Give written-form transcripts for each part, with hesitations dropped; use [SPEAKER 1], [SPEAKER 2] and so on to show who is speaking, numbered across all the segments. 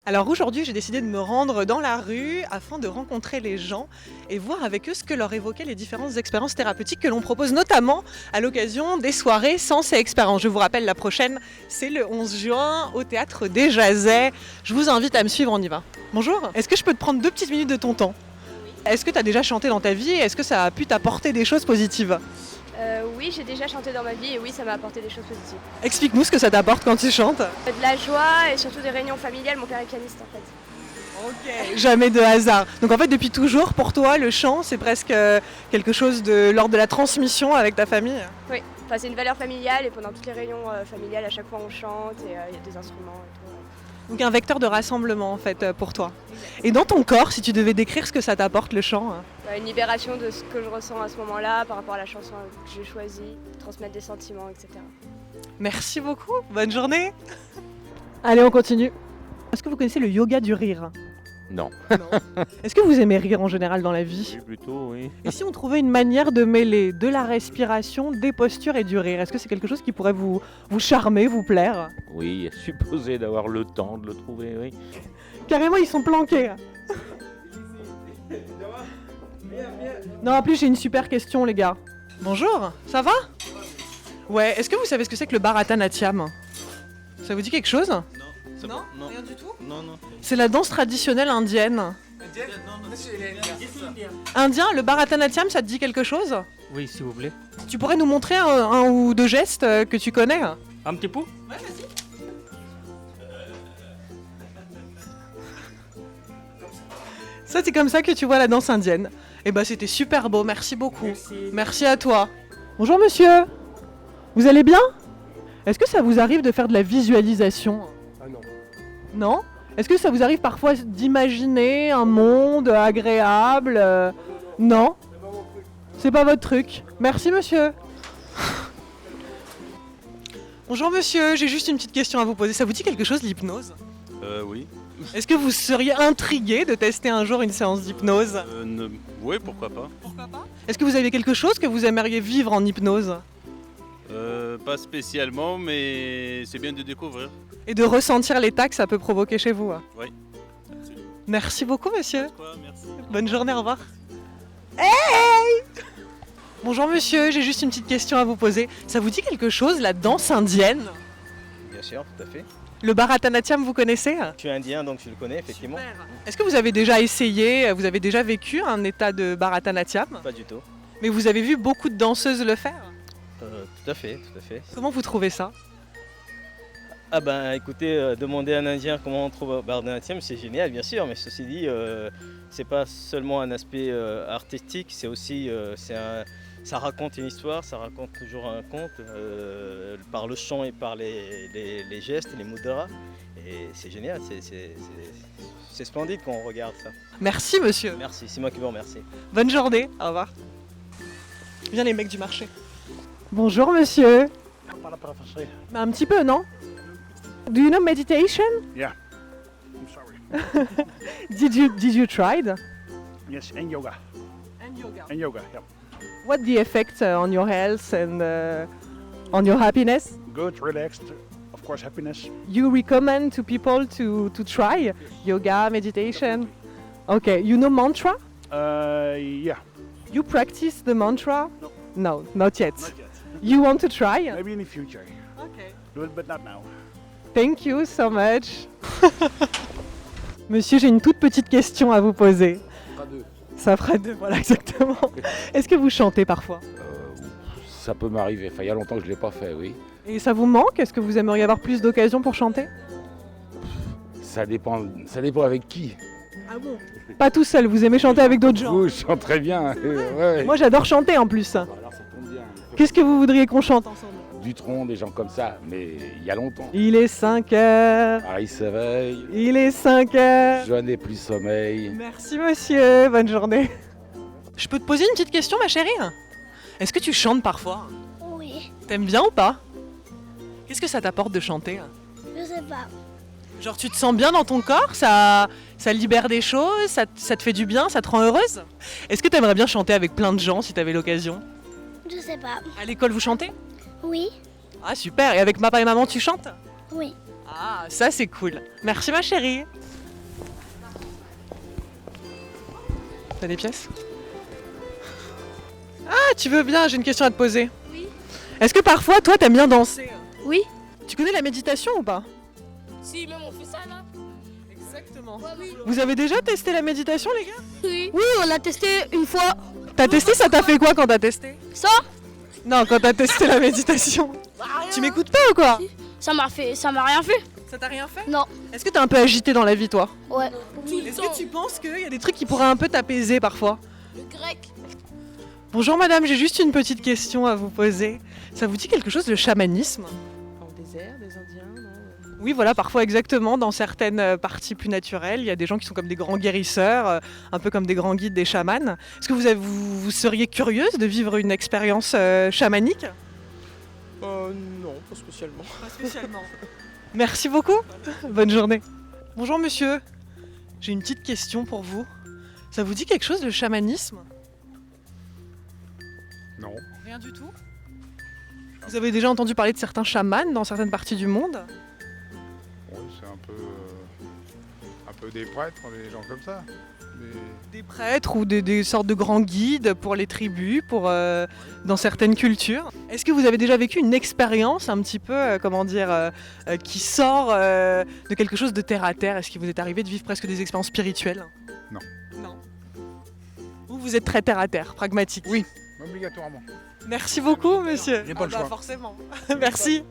[SPEAKER 1] Alors aujourd'hui, j'ai décidé de me rendre dans la rue afin de rencontrer les gens et voir avec eux ce que leur évoquaient les différentes expériences thérapeutiques que l'on propose notamment à l'occasion des soirées Sens et Expérience. Je vous rappelle, la prochaine, c'est le 11 juin au Théâtre des Jazets. Je vous invite à me suivre, on y va. Bonjour, est-ce que je peux te prendre 2 petites minutes de ton temps ? Est-ce que tu as déjà chanté dans ta vie et est-ce que ça a pu t'apporter des choses positives ?
[SPEAKER 2] Oui, j'ai déjà chanté dans ma vie et oui, ça m'a apporté des choses positives.
[SPEAKER 1] Explique-nous ce que ça t'apporte quand tu chantes.
[SPEAKER 2] De la joie et surtout des réunions familiales. Mon père est pianiste en fait.
[SPEAKER 1] Ok. Jamais de hasard. Donc en fait, depuis toujours, pour toi, le chant, c'est presque quelque chose de l'ordre de la transmission avec ta famille.
[SPEAKER 2] Oui, enfin, c'est une valeur familiale et pendant toutes les réunions familiales, à chaque fois on chante et il y a des instruments et tout.
[SPEAKER 1] Donc un vecteur de rassemblement en fait pour toi. Et dans ton corps, si tu devais décrire ce que ça t'apporte le chant ?
[SPEAKER 2] Une libération de ce que je ressens à ce moment-là par rapport à la chanson que j'ai choisie, transmettre des sentiments, etc.
[SPEAKER 1] Merci beaucoup, bonne journée. Allez, on continue. Est-ce que vous connaissez le yoga du rire ?
[SPEAKER 3] Non.
[SPEAKER 1] Est-ce que vous aimez rire en général dans la vie ?
[SPEAKER 3] Oui, plutôt, oui.
[SPEAKER 1] Et si on trouvait une manière de mêler de la respiration, des postures et du rire, est-ce que c'est quelque chose qui pourrait vous charmer, vous plaire ?
[SPEAKER 3] Oui, supposé d'avoir le temps de le trouver, oui.
[SPEAKER 1] Carrément, ils sont planqués. Non, en plus, j'ai une super question, les gars. Bonjour, ça va ? Ouais, est-ce que vous savez ce que c'est que le Bharatanatyam ? Ça vous dit quelque chose ?
[SPEAKER 4] Non,
[SPEAKER 1] Rien du tout ?
[SPEAKER 4] non.
[SPEAKER 1] C'est la danse traditionnelle indienne. Indien, le Bharatanatyam, ça te dit quelque chose ?
[SPEAKER 5] Oui, s'il vous plaît.
[SPEAKER 1] Tu pourrais nous montrer un ou deux gestes que tu connais ?
[SPEAKER 5] Un petit peu?
[SPEAKER 1] Ça, c'est comme ça que tu vois la danse indienne. Eh ben, c'était super beau, merci beaucoup. Merci à toi. Bonjour monsieur, vous allez bien ? Est-ce que ça vous arrive de faire de la visualisation ?
[SPEAKER 6] Ah non.
[SPEAKER 1] Non ? Est-ce que ça vous arrive parfois d'imaginer un monde agréable ? Non ? C'est pas votre truc. Merci monsieur. Bonjour monsieur, j'ai juste une petite question à vous poser. Ça vous dit quelque chose l'hypnose ?
[SPEAKER 4] Oui.
[SPEAKER 1] Est-ce que vous seriez intrigué de tester un jour une séance d'hypnose ?
[SPEAKER 4] Oui, pourquoi pas.
[SPEAKER 1] Pourquoi pas ? Est-ce que vous avez quelque chose que vous aimeriez vivre en hypnose ?
[SPEAKER 4] Pas spécialement, mais c'est bien de découvrir.
[SPEAKER 1] Et de ressentir l'état que ça peut provoquer chez vous ?
[SPEAKER 4] Oui, absolument.
[SPEAKER 1] Merci beaucoup monsieur.
[SPEAKER 4] Quoi, merci.
[SPEAKER 1] Bonne journée, au revoir. Hey ! Bonjour monsieur, j'ai juste une petite question à vous poser. Ça vous dit quelque chose, la danse indienne ?
[SPEAKER 6] Bien sûr, tout à fait.
[SPEAKER 1] Le Bharatanatyam, vous connaissez ?
[SPEAKER 6] Je suis indien, donc je le connais effectivement.
[SPEAKER 1] Est-ce que vous avez déjà essayé, vous avez déjà vécu un état de Bharatanatyam ?
[SPEAKER 6] Pas du tout.
[SPEAKER 1] Mais vous avez vu beaucoup de danseuses le faire ?
[SPEAKER 6] Tout à fait.
[SPEAKER 1] Comment vous trouvez ça ?
[SPEAKER 6] Ah ben écoutez, demander à un indien comment on trouve Bharatanatyam, c'est génial bien sûr, mais ceci dit, c'est pas seulement un aspect artistique, c'est aussi, ça raconte une histoire, ça raconte toujours un conte par le chant et par les gestes, les mudras. Et c'est génial, c'est splendide quand on regarde ça.
[SPEAKER 1] Merci monsieur.
[SPEAKER 6] Merci, c'est moi qui vous remercie.
[SPEAKER 1] Bonne journée, au revoir. Viens les mecs du marché. Bonjour monsieur. Un petit peu, non? Do you know meditation?
[SPEAKER 7] Yeah. I'm sorry.
[SPEAKER 1] Did you try it?
[SPEAKER 7] Yes, and yoga.
[SPEAKER 1] And yoga.
[SPEAKER 7] And yoga, yeah.
[SPEAKER 1] What the effect on your health and on your happiness?
[SPEAKER 7] Good, relaxed, of course, happiness.
[SPEAKER 1] You recommend to people to try yoga, meditation? Okay, you know mantra?
[SPEAKER 7] Yeah.
[SPEAKER 1] You practice the mantra?
[SPEAKER 7] No.
[SPEAKER 1] No, not yet.
[SPEAKER 7] Not yet.
[SPEAKER 1] You want to try?
[SPEAKER 7] Maybe in the future.
[SPEAKER 1] Okay.
[SPEAKER 7] Do it, but not now.
[SPEAKER 1] Thank you so much. Monsieur, j'ai une toute petite question à vous poser.
[SPEAKER 3] Pas deux.
[SPEAKER 1] Ça fera deux, voilà exactement. Est-ce que vous chantez parfois?
[SPEAKER 3] Ça peut m'arriver. Enfin, il y a longtemps que je ne l'ai pas fait, oui.
[SPEAKER 1] Et ça vous manque? Est-ce que vous aimeriez avoir plus d'occasions pour chanter?
[SPEAKER 3] Ça dépend avec qui.
[SPEAKER 1] Ah bon? Pas tout seul, vous aimez chanter avec d'autres gens?
[SPEAKER 3] Vous, je chante très bien. Ouais.
[SPEAKER 1] Moi j'adore chanter en plus.
[SPEAKER 3] Alors ça tombe bien.
[SPEAKER 1] Qu'est-ce que vous voudriez qu'on chante ensemble?
[SPEAKER 3] Dutronc, des gens comme ça, mais il y a longtemps.
[SPEAKER 1] Il est 5 heures,
[SPEAKER 3] Paris s'éveille,
[SPEAKER 1] il est 5 heures.
[SPEAKER 3] je n'ai plus sommeil.
[SPEAKER 1] Merci monsieur, bonne journée. Je peux te poser une petite question ma chérie? Est-ce que tu chantes parfois?
[SPEAKER 8] Oui,
[SPEAKER 1] T'aimes bien ou pas? Qu'est-ce que ça t'apporte de chanter?
[SPEAKER 8] je sais pas.
[SPEAKER 1] Genre tu te sens bien dans ton corps, ça libère des choses, ça te fait du bien, ça te rend heureuse? Est-ce que t'aimerais bien chanter avec plein de gens si t'avais l'occasion?
[SPEAKER 8] Je sais pas.
[SPEAKER 1] À l'école vous chantez?
[SPEAKER 8] Oui,
[SPEAKER 1] Ah super, et avec papa et maman tu chantes?
[SPEAKER 8] oui.
[SPEAKER 1] Ah ça c'est cool. Merci ma chérie. T'as des pièces? Ah, tu veux bien, j'ai une question à te poser.
[SPEAKER 8] Oui.
[SPEAKER 1] Est-ce que parfois, toi, t'aimes bien danser?
[SPEAKER 8] Oui.
[SPEAKER 1] Tu connais la méditation ou pas?
[SPEAKER 8] Si, même on fait ça là.
[SPEAKER 1] Exactement.
[SPEAKER 8] Oui.
[SPEAKER 1] Vous avez déjà testé la méditation, les gars?
[SPEAKER 8] Oui. Oui, on l'a testé une fois.
[SPEAKER 1] T'as testé, ça t'a fait quoi quand t'as testé?
[SPEAKER 8] Ça
[SPEAKER 1] Non, quand t'as testé la méditation. Tu m'écoutes pas ou quoi?
[SPEAKER 8] Ça m'a rien fait.
[SPEAKER 1] Ça t'a rien fait?
[SPEAKER 8] Non.
[SPEAKER 1] Est-ce que t'es un peu agité dans la vie, toi?
[SPEAKER 8] Ouais.
[SPEAKER 1] Est-ce que tu penses qu'il y a des trucs qui pourraient un peu t'apaiser parfois?
[SPEAKER 8] Le grec.
[SPEAKER 1] Bonjour madame, j'ai juste une petite question à vous poser. Ça vous dit quelque chose le chamanisme?
[SPEAKER 9] Dans le désert, des Indiens, non?
[SPEAKER 1] Oui, voilà, parfois exactement, dans certaines parties plus naturelles, il y a des gens qui sont comme des grands guérisseurs, un peu comme des grands guides des chamans. Est-ce que vous seriez curieuse de vivre une expérience chamanique?
[SPEAKER 9] Non, pas spécialement.
[SPEAKER 1] Pas spécialement. Merci beaucoup. Bonne journée. Bonjour monsieur. J'ai une petite question pour vous. Ça vous dit quelque chose le chamanisme?
[SPEAKER 7] Non.
[SPEAKER 1] Rien du tout. Vous avez déjà entendu parler de certains chamans dans certaines parties du monde?
[SPEAKER 10] Oui, c'est un peu des prêtres, des gens comme ça.
[SPEAKER 1] Des prêtres ou des sortes de grands guides pour les tribus, dans certaines cultures. Est-ce que vous avez déjà vécu une expérience un petit peu, qui sort de quelque chose de terre à terre? Est-ce qu'il vous est arrivé de vivre presque des expériences spirituelles?
[SPEAKER 10] Non.
[SPEAKER 1] Non. Ou vous êtes très terre à terre, pragmatique?
[SPEAKER 10] Oui, obligatoirement.
[SPEAKER 1] Merci beaucoup, monsieur.
[SPEAKER 10] J'ai pas le choix.
[SPEAKER 1] Forcément. Merci.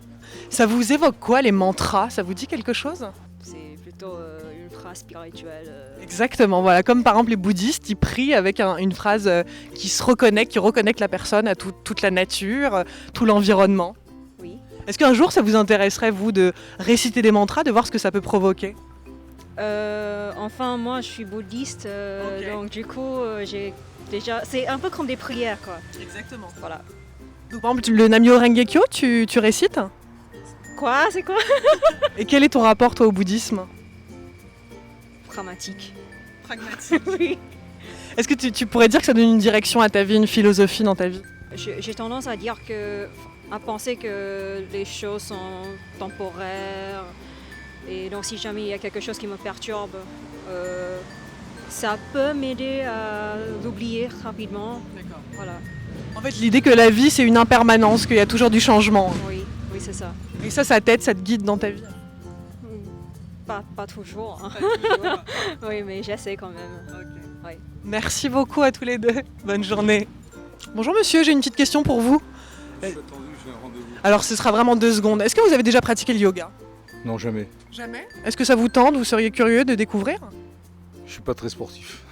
[SPEAKER 1] Ça vous évoque quoi les mantras? Ça vous dit quelque chose?
[SPEAKER 2] C'est plutôt une phrase spirituelle.
[SPEAKER 1] Exactement, voilà. Comme par exemple les bouddhistes, ils prient avec une phrase qui se reconnecte, qui reconnecte la personne à toute la nature, tout l'environnement.
[SPEAKER 2] Oui.
[SPEAKER 1] Est-ce qu'un jour ça vous intéresserait, vous, de réciter des mantras, de voir ce que ça peut provoquer?
[SPEAKER 11] Enfin, moi je suis bouddhiste,
[SPEAKER 1] Ok.
[SPEAKER 11] donc du coup j'ai déjà. C'est un peu comme des prières quoi.
[SPEAKER 1] Exactement.
[SPEAKER 11] Voilà.
[SPEAKER 1] Donc, par exemple, le Namyo Renge-kyo, tu récites?
[SPEAKER 11] Quoi? C'est quoi?
[SPEAKER 1] Et quel est ton rapport, toi, au bouddhisme?
[SPEAKER 11] Pragmatique.
[SPEAKER 1] Pragmatique.
[SPEAKER 11] Oui.
[SPEAKER 1] Est-ce que tu pourrais dire que ça donne une direction à ta vie, une philosophie dans ta vie?
[SPEAKER 11] J'ai tendance à dire à penser que les choses sont temporaires. Et donc si jamais il y a quelque chose qui me perturbe, ça peut m'aider à l'oublier rapidement.
[SPEAKER 1] D'accord.
[SPEAKER 11] Voilà.
[SPEAKER 1] En fait, l'idée que la vie, c'est une impermanence, qu'il y a toujours du changement.
[SPEAKER 11] Oui, c'est ça.
[SPEAKER 1] Et ça t'aide, ça te guide dans ta vie?
[SPEAKER 11] Pas toujours. Hein. Oui, mais j'essaie quand même. Oui.
[SPEAKER 1] Merci beaucoup à tous les deux. Bonne journée. Bonjour monsieur, j'ai une petite question pour vous. Alors ce sera vraiment 2 secondes. Est-ce que vous avez déjà pratiqué le yoga?
[SPEAKER 3] Non, jamais.
[SPEAKER 1] Jamais. Est-ce que ça vous tente? Vous seriez curieux de découvrir?
[SPEAKER 3] Je suis pas très sportif.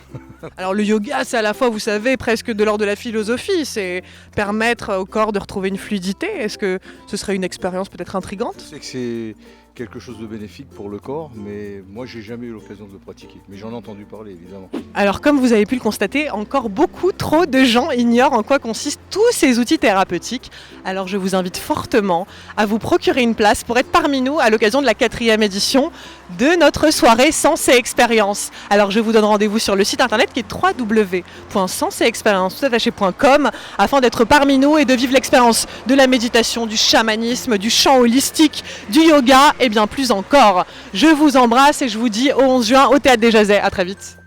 [SPEAKER 1] Alors le yoga, c'est à la fois, vous savez, presque de l'ordre de la philosophie. C'est permettre au corps de retrouver une fluidité. Est-ce que ce serait une expérience peut-être intrigante?
[SPEAKER 3] Je sais que c'est quelque chose de bénéfique pour le corps, mais moi j'ai jamais eu l'occasion de le pratiquer. Mais j'en ai entendu parler, évidemment.
[SPEAKER 1] Alors comme vous avez pu le constater, encore beaucoup trop de gens ignorent en quoi consistent tous ces outils thérapeutiques. Alors je vous invite fortement à vous procurer une place pour être parmi nous à l'occasion de la 4e édition de notre soirée Sens et Expérience. Alors je vous donne rendez-vous sur le site internet qui est www.sensexpérience.com afin d'être parmi nous et de vivre l'expérience de la méditation, du chamanisme, du chant holistique, du yoga et bien plus encore. Je vous embrasse et je vous dis au 11 juin au Théâtre des Jazets. À très vite.